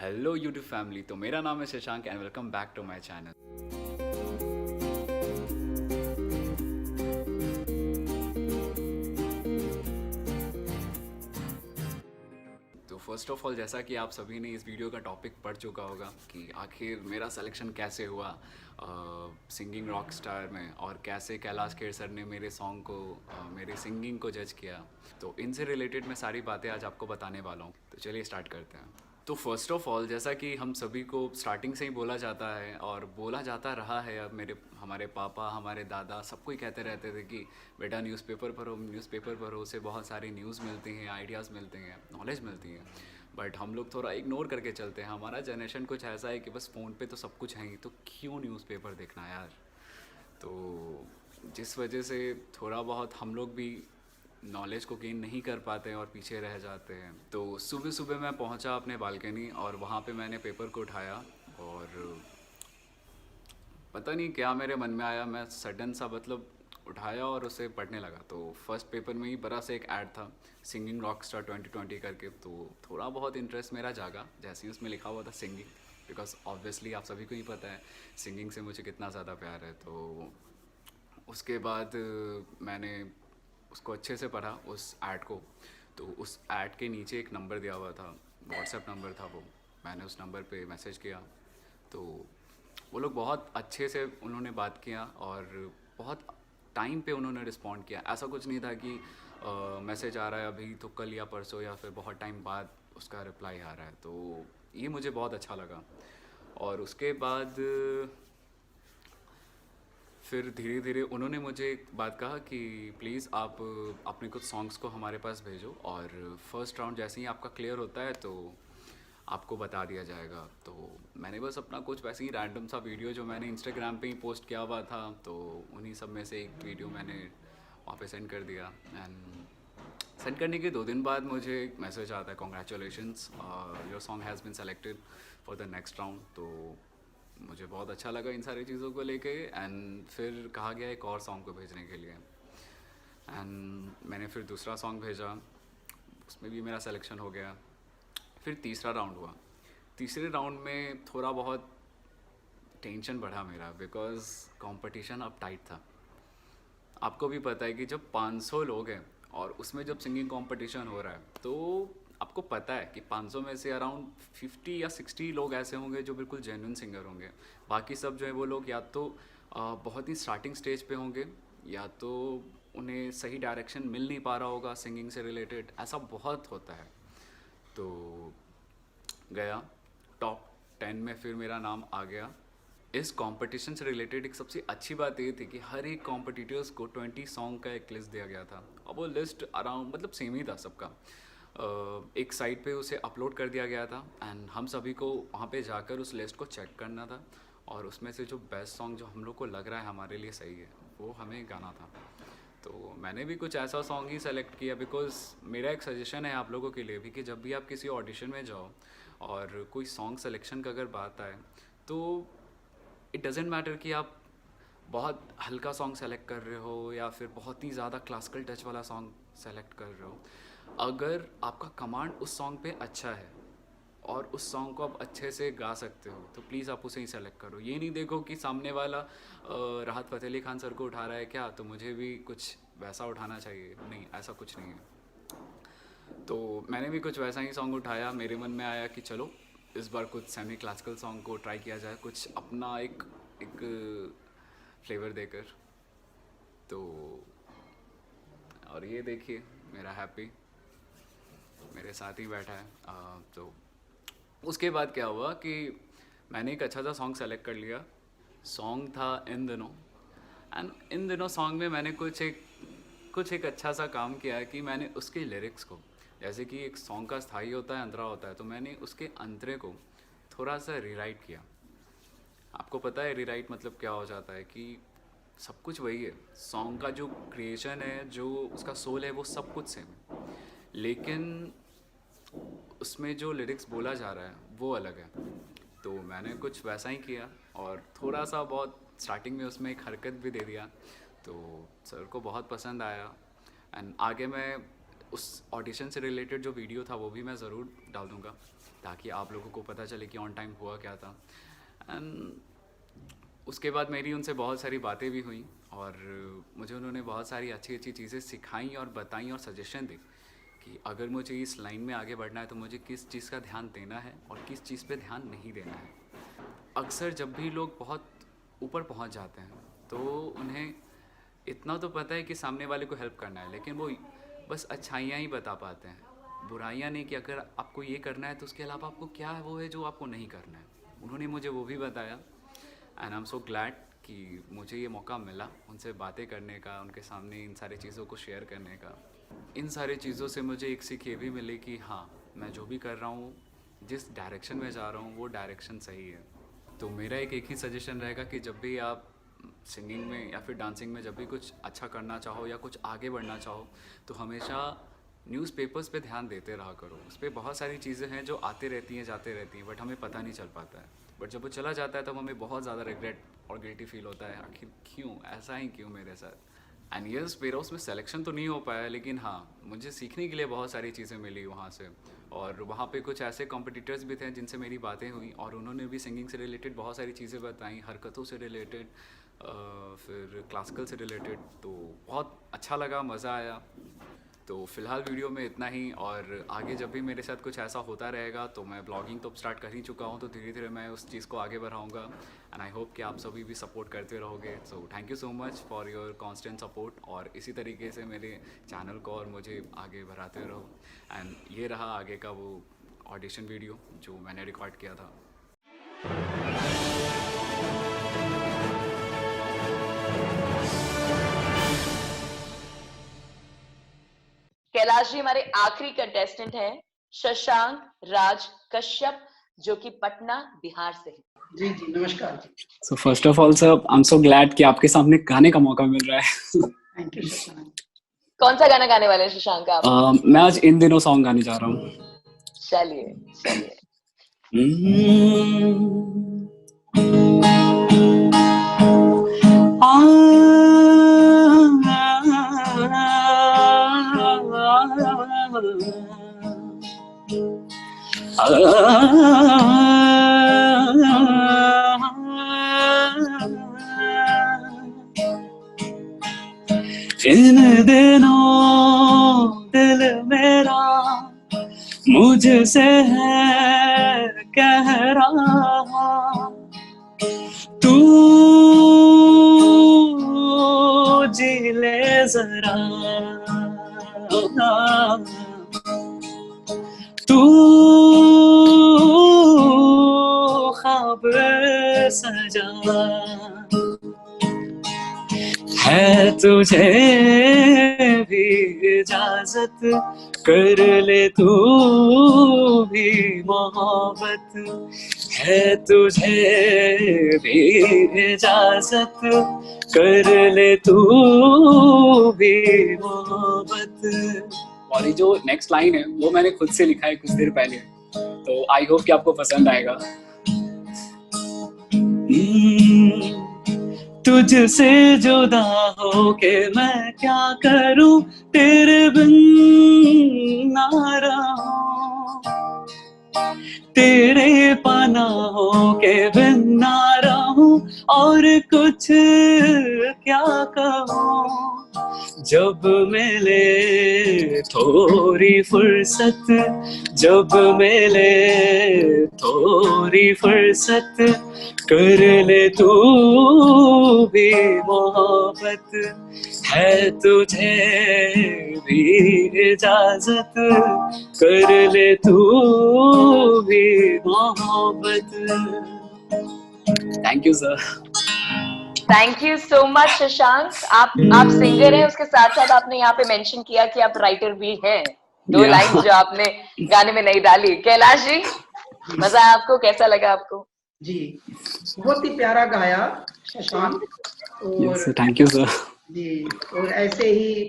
Hello YouTube family. तो मेरा नाम है Shashank and welcome back to my channel. तो फर्स्ट ऑफ ऑल, जैसा कि आप सभी ने इस वीडियो का टॉपिक पढ़ चुका होगा कि आखिर मेरा सिलेक्शन कैसे हुआ सिंगिंग रॉक स्टार में, और कैसे कैलाश खेर सर ने मेरे सॉन्ग को मेरे सिंगिंग को जज किया। तो इनसे रिलेटेड मैं सारी बातें आज आपको बताने वाला हूँ। तो चलिए स्टार्ट करते हैं। तो फर्स्ट ऑफ ऑल, जैसा कि हम सभी को स्टार्टिंग से ही बोला जाता है और बोला जाता रहा है, अब हमारे पापा, हमारे दादा, सबको ही कहते रहते थे कि बेटा न्यूज़पेपर पढ़ो, न्यूज़पेपर पढ़ो, उससे बहुत सारी न्यूज़ मिलती हैं, आइडियाज़ मिलते हैं, नॉलेज मिलती है। बट हम लोग थोड़ा इग्नोर करके चलते हैं। हमारा जनरेशन कुछ ऐसा है कि बस फ़ोन पे तो सब कुछ है ही, तो क्यों न्यूज़पेपर देखना यार। तो जिस वजह से थोड़ा बहुत हम लोग भी नॉलेज को गेन नहीं कर पाते हैं और पीछे रह जाते हैं। तो सुबह सुबह मैं पहुंचा अपने बालकनी और वहाँ पे मैंने पेपर को उठाया और पता नहीं क्या मेरे मन में आया, मैं सडन सा मतलब उठाया और उसे पढ़ने लगा। तो फर्स्ट पेपर में ही बड़ा सा एक ऐड था, सिंगिंग रॉक स्टार 2020 करके। तो थोड़ा बहुत इंटरेस्ट मेरा जागा जैसे ही उसमें लिखा हुआ था सिंगिंग, बिकॉज ऑब्वियसली आप सभी को ही पता है सिंगिंग से मुझे कितना ज़्यादा प्यार है। तो उसके बाद मैंने उसको अच्छे से पढ़ा उस ऐड को। तो उस ऐड के नीचे एक नंबर दिया हुआ था, व्हाट्सएप नंबर था वो। मैंने उस नंबर पे मैसेज किया तो वो लोग बहुत अच्छे से उन्होंने बात किया और बहुत टाइम पे उन्होंने रिस्पॉन्ड किया। ऐसा कुछ नहीं था कि मैसेज आ रहा है अभी तो कल या परसों या फिर बहुत टाइम बाद उसका रिप्लाई आ रहा है। तो ये मुझे बहुत अच्छा लगा। और उसके बाद फिर धीरे धीरे उन्होंने मुझे एक बात कहा कि प्लीज़ आप अपने कुछ सॉन्ग्स को हमारे पास भेजो, और फर्स्ट राउंड जैसे ही आपका क्लियर होता है तो आपको बता दिया जाएगा। तो मैंने बस अपना कुछ वैसे ही रैंडम सा वीडियो जो मैंने इंस्टाग्राम पे ही पोस्ट किया हुआ था, तो उन्हीं सब में से एक वीडियो मैंने वहाँ पे सेंड कर दिया। एंड सेंड करने के 2 दिन बाद मुझे एक मैसेज आता है, congratulations, your song has been selected for the next round. तो मुझे बहुत अच्छा लगा इन सारी चीज़ों को लेके। एंड फिर कहा गया एक और सॉन्ग को भेजने के लिए, एंड मैंने फिर दूसरा सॉन्ग भेजा, उसमें भी मेरा सिलेक्शन हो गया। फिर तीसरा राउंड हुआ। तीसरे राउंड में थोड़ा बहुत टेंशन बढ़ा मेरा, बिकॉज़ कंपटीशन अब टाइट था। आपको भी पता है कि जब 500 लोग हैं और उसमें जब सिंगिंग कंपटीशन हो रहा है, तो आपको पता है कि 500 में से अराउंड 50 या 60 लोग ऐसे होंगे जो बिल्कुल जेन्युइन सिंगर होंगे। बाकी सब जो है वो लोग या तो बहुत ही स्टार्टिंग स्टेज पे होंगे, या तो उन्हें सही डायरेक्शन मिल नहीं पा रहा होगा सिंगिंग से रिलेटेड। ऐसा बहुत होता है। तो गया टॉप 10 में, फिर मेरा नाम आ गया। इस कंपटीशन से रिलेटेड एक सबसे अच्छी बात ये थी कि हर एक कॉम्पिटिटर्स को 20 सॉन्ग का एक लिस्ट दिया गया था, और वो लिस्ट अराउंड मतलब सेम ही था सबका। एक साइट पे उसे अपलोड कर दिया गया था एंड हम सभी को वहाँ पे जाकर उस लिस्ट को चेक करना था, और उसमें से जो बेस्ट सॉन्ग जो हम लोग को लग रहा है हमारे लिए सही है वो हमें गाना था। तो मैंने भी कुछ ऐसा सॉन्ग ही सेलेक्ट किया, बिकॉज़ मेरा एक सजेशन है आप लोगों के लिए भी कि जब भी आप किसी ऑडिशन में जाओ और कोई सॉन्ग सिलेक्शन का अगर बात आए, तो इट डजेंट मैटर कि आप बहुत हल्का सॉन्ग सेलेक्ट कर रहे हो या फिर बहुत ही ज़्यादा क्लासिकल टच वाला सॉन्ग सेलेक्ट कर रहे हो। अगर आपका कमांड उस सॉन्ग पे अच्छा है और उस सॉन्ग को आप अच्छे से गा सकते हो, तो प्लीज़ आप उसे ही सेलेक्ट करो। ये नहीं देखो कि सामने वाला राहत फ़तेह अली खान सर को उठा रहा है क्या, तो मुझे भी कुछ वैसा उठाना चाहिए। नहीं, ऐसा कुछ नहीं है। तो मैंने भी कुछ वैसा ही सॉन्ग उठाया। मेरे मन में आया कि चलो इस बार कुछ सेमी क्लासिकल सॉन्ग को ट्राई किया जाए, कुछ अपना एक फ्लेवर देकर। तो और ये देखिए मेरा हैप्पी मेरे साथ ही बैठा है। तो उसके बाद क्या हुआ कि मैंने एक अच्छा सा सॉन्ग सेलेक्ट कर लिया। सॉन्ग था इन दिनों, एंड इन दिनों सॉन्ग में मैंने कुछ एक अच्छा सा काम किया है कि मैंने उसके लिरिक्स को, जैसे कि एक सॉन्ग का स्थाई होता है, अंतरा होता है, तो मैंने उसके अंतरे को थोड़ा सा रीराइट किया। आपको पता है रीराइट मतलब क्या हो जाता है कि सब कुछ वही है, सॉन्ग का जो क्रिएशन है, जो उसका सोल है, वो सब कुछ सेम है, लेकिन उसमें जो लिरिक्स बोला जा रहा है वो अलग है। तो मैंने कुछ वैसा ही किया और थोड़ा सा बहुत स्टार्टिंग में उसमें एक हरकत भी दे दिया। तो सर को बहुत पसंद आया, एंड आगे मैं उस ऑडिशन से रिलेटेड जो वीडियो था वो भी मैं ज़रूर डाल दूँगा, ताकि आप लोगों को पता चले कि ऑन टाइम हुआ क्या था। एंड उसके बाद मेरी उनसे बहुत सारी बातें भी हुई, और मुझे उन्होंने बहुत सारी अच्छी अच्छी चीज़ें सिखाई और बताई और सजेशन दी कि अगर मुझे इस लाइन में आगे बढ़ना है तो मुझे किस चीज़ का ध्यान देना है और किस चीज़ पे ध्यान नहीं देना है। अक्सर जब भी लोग बहुत ऊपर पहुंच जाते हैं तो उन्हें इतना तो पता है कि सामने वाले को हेल्प करना है, लेकिन वो बस अच्छाइयाँ ही बता पाते हैं, बुराइयाँ नहीं, कि अगर आपको ये करना है तो उसके अलावा आपको क्या है वो है जो आपको नहीं करना है। उन्होंने मुझे वो भी बताया, and I am so glad कि मुझे ये मौका मिला उनसे बातें करने का, उनके सामने इन सारी चीज़ों को शेयर करने का। इन सारी चीज़ों से मुझे एक सीख ये भी मिली कि हाँ, मैं जो भी कर रहा हूँ, जिस डायरेक्शन में जा रहा हूँ वो डायरेक्शन सही है। तो मेरा एक ही सजेशन रहेगा कि जब भी आप सिंगिंग में या फिर डांसिंग में जब भी कुछ अच्छा करना चाहो या कुछ आगे बढ़ना चाहो, तो हमेशा न्यूज़पेपर्स पे ध्यान देते रहा करो। उस पर बहुत सारी चीज़ें हैं जो आती रहती हैं जाते रहती हैं, बट हमें पता नहीं चल पाता है। बट जब वो चला जाता है तब हमें बहुत ज़्यादा रिग्रेट और गिल्टी फील होता है, आखिर क्यों, ऐसा ही क्यों मेरे साथ। एंड यस, मेरा उसमें सिलेक्शन तो नहीं हो पाया, लेकिन हाँ, मुझे सीखने के लिए बहुत सारी चीज़ें मिली वहाँ से। और वहाँ पे कुछ ऐसे कॉम्पिटिटर्स भी थे जिनसे मेरी बातें हुई, और उन्होंने भी सिंगिंग से रिलेटेड बहुत सारी चीज़ें बताई, हरकतों से रिलेटेड, फिर क्लासिकल से रिलेटेड। तो बहुत अच्छा लगा, मज़ा आया। तो फ़िलहाल वीडियो में इतना ही, और आगे जब भी मेरे साथ कुछ ऐसा होता रहेगा तो मैं ब्लॉगिंग तो स्टार्ट कर ही चुका हूँ, तो धीरे धीरे मैं उस चीज़ को आगे बढ़ाऊँगा। एंड आई होप कि आप सभी भी सपोर्ट करते रहोगे। So thank you so much for your constant support, और इसी तरीके से मेरे चैनल को और मुझे आगे बढ़ाते रहो। एंड ये रहा आगे का वो ऑडिशन वीडियो जो मैंने रिकॉर्ड किया था। कैलाश जी हमारे आखिरी कंटेस्टेंट हैं शशांक राज कश्यप, जो कि पटना बिहार से है। जी जी, नमस्कार जी। So first of all, sir, I'm so glad कि आपके सामने गाने का मौका मिल रहा है। Thank you Shashank. कौन सा गाना गाने वाले हैं शशांक आप? मैं आज इन दिनों सॉन्ग गाने जा रहा हूँ। चलिए चलिए। इन दिनों दिल मेरा मुझसे है कह रहा, तू जी ले जरा, तू ख्वाब सजा है, तुझे भी इजाजत कर ले तू भी मोहब्बत है, तुझे भी इजाजत कर ले तू भी मोहब्बत। और ये जो नेक्स्ट लाइन है वो मैंने खुद से लिखा है कुछ देर पहले, तो आई होप कि आपको पसंद आएगा। तुझसे जुदा होके मैं क्या करूं, तेरे बिन ना रहूं, तेरे पनाहों के बिन ना रहूं, और कुछ क्या कहूं। जब मिले थोड़ी फुर्सत, जब मिले थोड़ी फुर्सत, कर ले तू भी मोहब्बत है, तुझे भी इजाजत कर ले तू भी मोहब्बत। Thank you sir. Thank you so much Shashank. आप सिंगर हैं, उसके साथ साथ आपने यहाँ पे मेंशन किया कि आप राइटर भी हैं। दो लाइन जो आपने गाने में नहीं डाली। कैलाश जी, मजा आया आपको? कैसा लगा आपको? जी, बहुत ही प्यारा गाया शशांक। और थैंक यू सर। जी, और ऐसे ही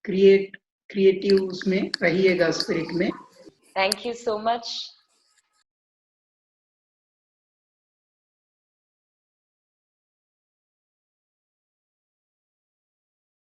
क्रिएटिव उसमें रहिएगा, स्पिरिट में। Thank you so much.